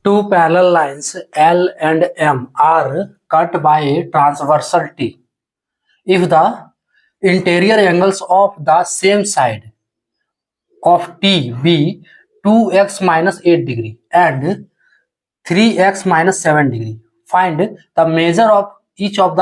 Two parallel lines L and M are cut by a transversal T. If the interior angles of the same side of T be 2x minus 8 degree and 3x minus 7 degree, find the measure of each of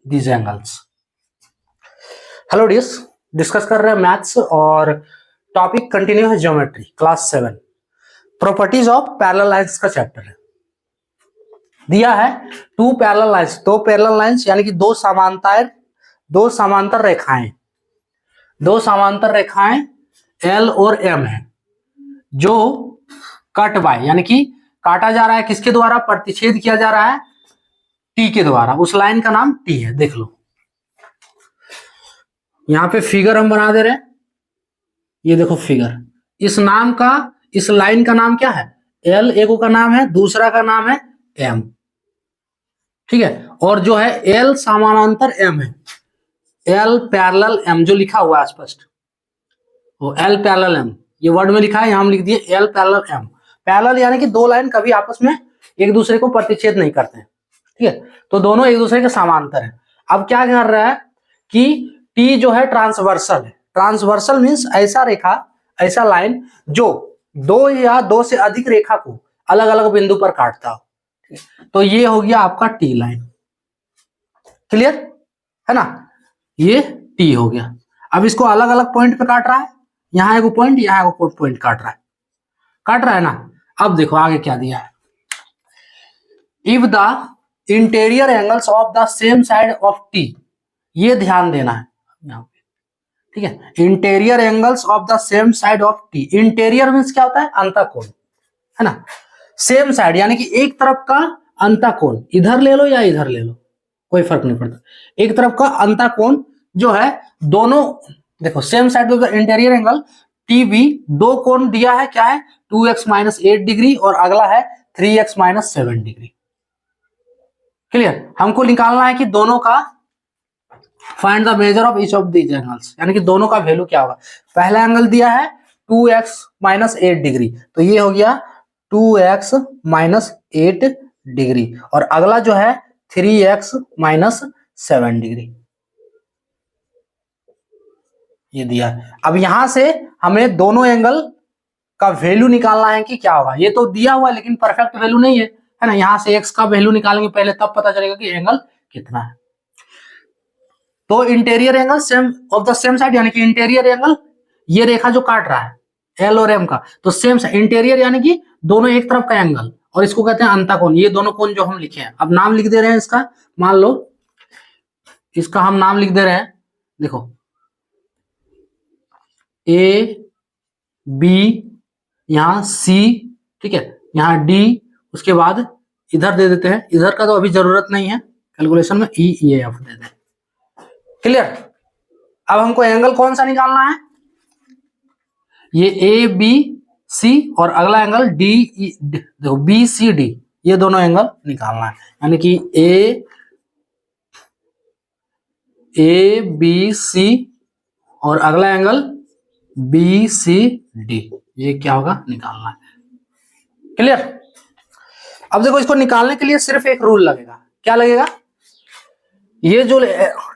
these angles. Hello dears, discuss कर रहे हैं maths और topic continue है geometry class 7 properties of parallel lines का chapter है। दिया है to parallel lines, दो पैरेलल लाइंस यानी कि दो समांतर रेखाएं L और M है जो कट बाय यानी कि काटा जा रहा है, किसके द्वारा प्रतिच्छेद किया जा रहा है, T के द्वारा। उस लाइन का नाम T है। देख लो यहां पे फिगर हम बना दे रहे हैं, ये देखो फिगर। इस लाइन का नाम क्या है, L एक का नाम है, दूसरा का नाम है M, ठीक है। और जो है L समानांतर M है, L पैरेलल M जो लिखा हुआ है स्पष्ट, वो L पैरेलल M ये वर्ड में लिखा है, यहां हम लिख दिए L पैरेलल M। पैरेलल यानी कि दो लाइन कभी आपस में एक दूसरे को प्रतिच्छेद नहीं करते हैं, ठीक है, तो दोनों एक दूसरे के समांतर है। अब क्या कर रहा है कि T जो है ट्रांसवर्सल है। ट्रांसवर्सल मीन्स ऐसा लाइन जो दो या दो से अधिक रेखा को अलग अलग बिंदु पर काटता हो, तो ये हो गया आपका T लाइन। क्लियर है ना, ये T हो गया। अब इसको अलग अलग पॉइंट पे काट रहा है, यहां एक पॉइंट, यहां एक पॉइंट काट रहा है ना। अब देखो आगे क्या दिया है, if the interior angles of the same side of T, ये ध्यान देना है यहाँ पे, ठीक है। Interior angles of the same side of T, interior means क्या होता है, अंतःकोण, है ना। सेम साइड यानी कि एक तरफ का अंतःकोण, इधर ले लो या इधर ले लो कोई फर्क नहीं पड़ता, एक तरफ का अंतःकोण जो है दोनों, देखो same side of the interior angle TB, दो कोण दिया है, क्या है 2x माइनस 8 डिग्री और अगला है 3x माइनस 7 डिग्री। क्लियर, हमको निकालना है कि दोनों का find the measure of each of these angles, यानी कि दोनों का वैल्यू क्या होगा। पहला एंगल दिया है 2x माइनस 8 डिग्री, तो ये हो गया 2x माइनस 8 डिग्री और अगला जो है 3x माइनस 7 डिग्री, ये दिया है। अब यहां से हमें दोनों एंगल का वैल्यू निकालना है कि क्या होगा। ये तो दिया हुआ है लेकिन परफेक्ट वैल्यू नहीं है ना। यहां से x का वैल्यू निकालेंगे पहले, तब पता चलेगा कि एंगल कितना है। तो interior angle same of the same side यानी कि इंटीरियर एंगल, ये रेखा जो काट रहा है L और M का, तो सेम साइड इंटीरियर यानी कि दोनों एक तरफ का एंगल, और इसको कहते हैं अंतःकोण। ये दोनों कोण जो हम लिखे हैं, अब नाम लिख दे रहे हैं इसका, मान लो इसका हम नाम लिख दे रहे हैं, देखो A B, यहाँ C, ठीक है, यहाँ D, उसके बाद इधर दे देते हैं, इधर का तो अभी जरूरत नहीं है कैलकुलेशन में, E E F दे दें। क्लियर, अब हमको एंगल कौन सा निकालना है, ये A B C और अगला एंगल D E, देखो B C D, ये दोनों एंगल निकालना है, यानी कि A B C और अगला एंगल B C D, ये क्या होगा, निकालना है। क्लियर, अब देखो इसको निकालने के लिए सिर्फ एक रूल लगेगा, क्या लगेगा, ये जो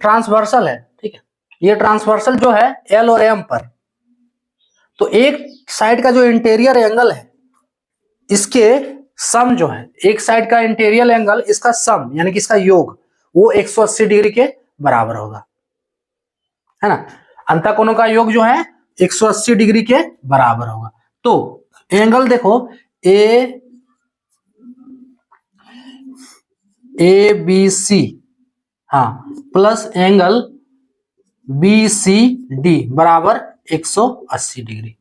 ट्रांसवर्सल है, ठीक है, ये ट्रांसवर्सल जो है L और M पर, तो एक साइड का जो इंटीरियर एंगल है इसके सम जो है, एक साइड का इंटीरियर एंगल इसका सम यानी कि इसका योग, वो 180 डिग्री के बराबर होगा, है ना। अंतःकोणों का योग जो है 180 डिग्री के बराबर होगा। तो एंगल देखो ए बी सी, हाँ, plus angle B C D बराबर 180 degree.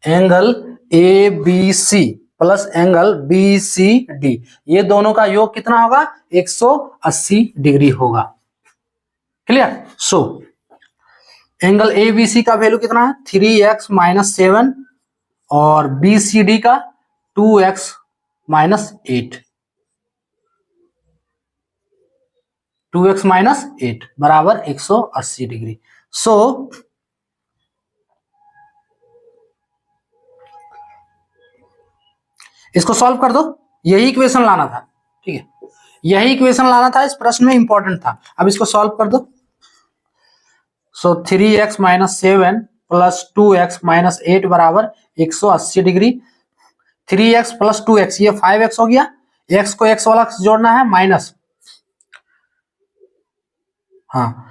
Angle A B C plus angle B C D, ये दोनों का योग कितना होगा, 180 डिग्री होगा। Clear, so angle A B C का वैल्यू कितना है, 3x माइनस 7 और बी सी डी का 2x माइनस 8, 2x माइनस 8 बराबर 180 डिग्री। सो इसको सॉल्व कर दो, यही इक्वेशन लाना था, ठीक है, यही इक्वेशन लाना था, इस प्रश्न में इंपॉर्टेंट था। अब इसको सॉल्व कर दो। सो 3x minus 7 plus 2x minus 8 बराबर 180 डिग्री। 3x प्लस 2x, ये 5x हो गया, x को x वाला जोड़ना है माइनस, हाँ,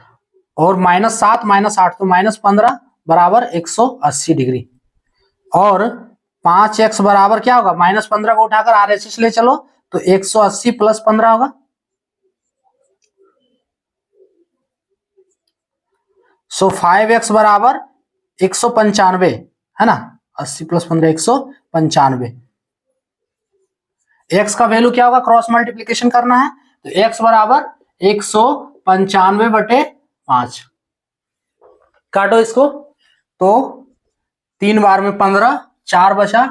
और माइनस 7 माइनस 8 तो माइनस 15 बराबर 180 डिग्री। और 5x बराबर क्या होगा, माइनस 15 को उठाकर RHS ले चलो तो 180 प्लस 15 होगा। सो 5x बराबर 195 है ना, 80 प्लस 15 195। x का वैल्यू क्या होगा, क्रॉस मल्टीप्लीकेशन करना है तो x बराबर 195 बटे 5। काटो इसको तो 3 बार में 15, 4 बचा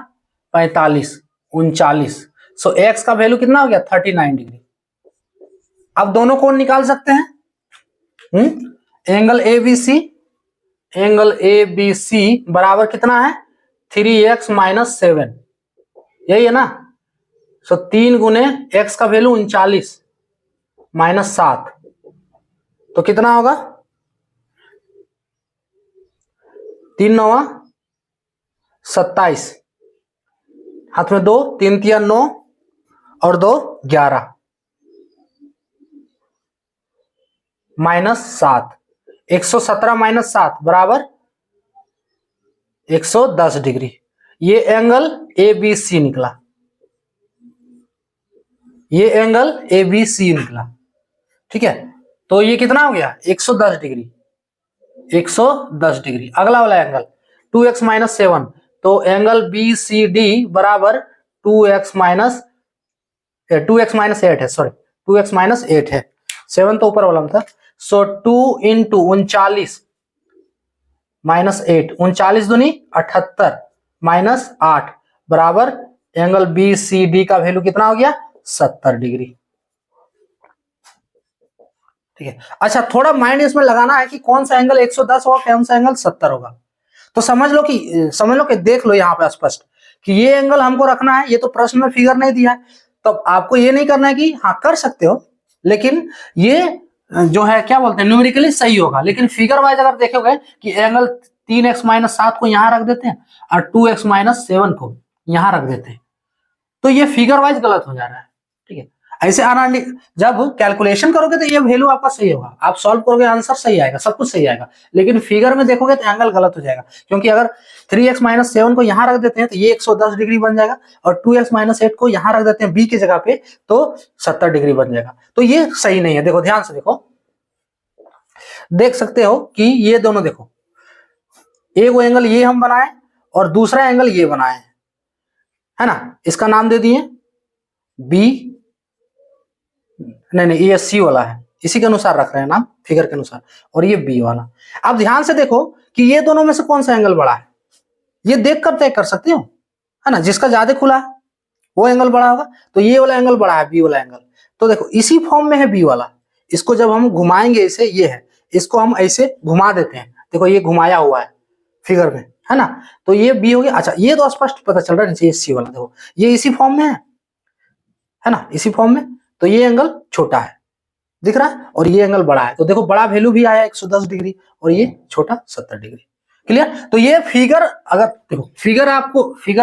45, 39। सो x का वैल्यू कितना हो गया, 39 डिग्री। अब दोनों कोण निकाल सकते हैं। एंगल ABC, एंगल ABC बराबर कितना है, 3x माइनस 7, यही है ना। सो 3 गुने x का वैल्यू 39 माइनस 7 तो कितना होगा, 3 9 27, हाथ में 2, 3 3 9 और 2 11 माइनस 7, 117 माइनस 7 बराबर 110 डिग्री। ये एंगल ABC निकला, ये एंगल ABC निकला, ठीक है। तो ये कितना हो गया, 110 डिग्री, 110 डिग्री। अगला वाला एंगल 2x माइनस 7, तो एंगल BCD बराबर 2x माइनस 8 है, सॉरी 2x माइनस 8 है, 7 तो ऊपर वाला में था। सो 2 इंटू 39 माइनस 8, 39 दूनी 78 माइनस 8 बराबर एंगल BCD का वैल्यू कितना हो गया, 70 डिग्री, ठीक है। अच्छा, थोड़ा माइंड इसमें लगाना है कि कौन सा एंगल 110 होगा, कौन सा एंगल 70 होगा। तो समझ लो कि देख लो यहाँ पे स्पष्ट कि ये एंगल हमको रखना है, ये तो प्रश्न में फिगर नहीं दिया है, तो आपको ये नहीं करना है कि हाँ कर सकते हो, लेकिन ये जो है क्या बोलते हैं न्यूमेरिकली सही होगा, लेकिन फिगर वाइज अगर देखोगे कि एंगल 3x माइनस 7 को यहाँ रख देते हैं और 2x माइनस 7 को यहाँ रख देते हैं, तो ये फिगर वाइज गलत हो जा रहा है, ठीक है। ऐसे आना, जब कैलकुलेशन करोगे तो ये वैल्यू आपका सही होगा, आप सॉल्व करोगे आंसर सही आएगा, सब कुछ सही आएगा, लेकिन फिगर में देखोगे तो एंगल गलत हो जाएगा, क्योंकि अगर 3x माइनस 7 को यहाँ रख देते हैं तो ये 110 डिग्री बन जाएगा, और 2x माइनस 8 को यहाँ रख देते हैं B की जगह पे तो 70 डिग्री बन जाएगा, तो ये सही नहीं है। देखो ध्यान से देखो, देख सकते हो कि ये दोनों देखो, एक वो एंगल ये हम बनाए और दूसरा एंगल ये बनाए, है ना, इसका नाम दे दिए B, नहीं ये C वाला है, इसी के अनुसार रख रहे हैं नाम, फिगर के अनुसार, और ये B वाला। अब ध्यान से देखो कि ये दोनों में से कौन सा एंगल बड़ा है, ये देख कर तय कर सकते हो, है ना, जिसका ज्यादा खुला है वो एंगल बड़ा होगा, तो ये वाला एंगल बड़ा है, B वाला एंगल। तो देखो इसी फॉर्म में है B वाला, इसको जब हम घुमाएंगे इसे, ये है, इसको हम ऐसे घुमा देते हैं, देखो ये घुमाया हुआ है फिगर में, है ना, तो ये B हो गया। अच्छा, ये तो स्पष्ट पता चल रहा है, ये C वाला देखो ये इसी फॉर्म में है ना, इसी फॉर्म में, तो ये एंगल छोटा है दिख रहा है और ये एंगल बड़ा है, तो देखो बड़ा वैल्यू भी आया 110 डिग्री और ये छोटा 70 डिग्री। क्लियर। तो ये फिगर, अगर देखो फिगर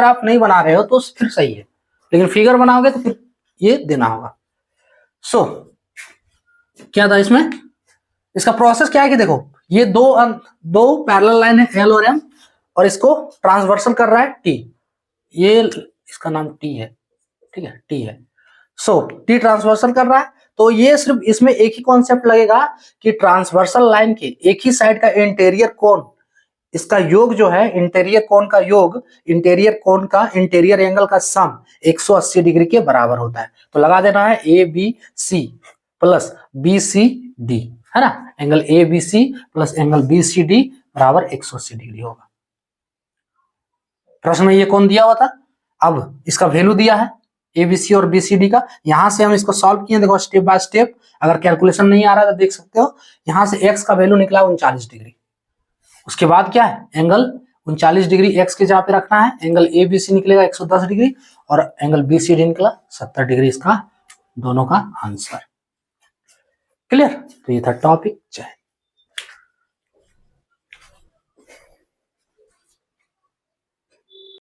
आप नहीं बना रहे हो तो फिर सही है, लेकिन फिगर बनाओगे तो फिर ये देना होगा। सो क्या था इसमें, इसका प्रोसेस क्या है कि देखो ये दो पैरेलल लाइन है L और M, और इसको ट्रांसवर्सल कर रहा है T, ये इसका नाम T है, ठीक है, T है। सो T ट्रांसवर्सल कर रहा है, तो ये सिर्फ इसमें एक ही कॉन्सेप्ट लगेगा कि ट्रांसवर्सल लाइन के एक ही साइड का इंटीरियर कोण, इसका योग जो है इंटीरियर कोण का योग, इंटीरियर एंगल का सम 180 डिग्री के बराबर होता है। तो लगा देना है ABC प्लस BCD, है ना, angle ABC plus angle BCD बराबर 180 डिग्री होगा। प्रश्न में ये कौन दिया हुआ था, अब इसका वैल्यू दिया है ABC और BCD का, यहां से हम इसको सॉल्व किए, देखो स्टेप बाय स्टेप, अगर कैलकुलेशन नहीं आ रहा तो देख सकते हो, यहां से x का वैल्यू निकला 39 डिग्री। उसके बाद क्या है, एंगल 39 डिग्री x के जगह पे रखना है, एंगल ABC निकलेगा 110 डिग्री, और एंगल BCD निकला 70 डिग्री, इसका दोनों का आंसर। क्लियर? तो ये था टॉपिक। जय हिंद।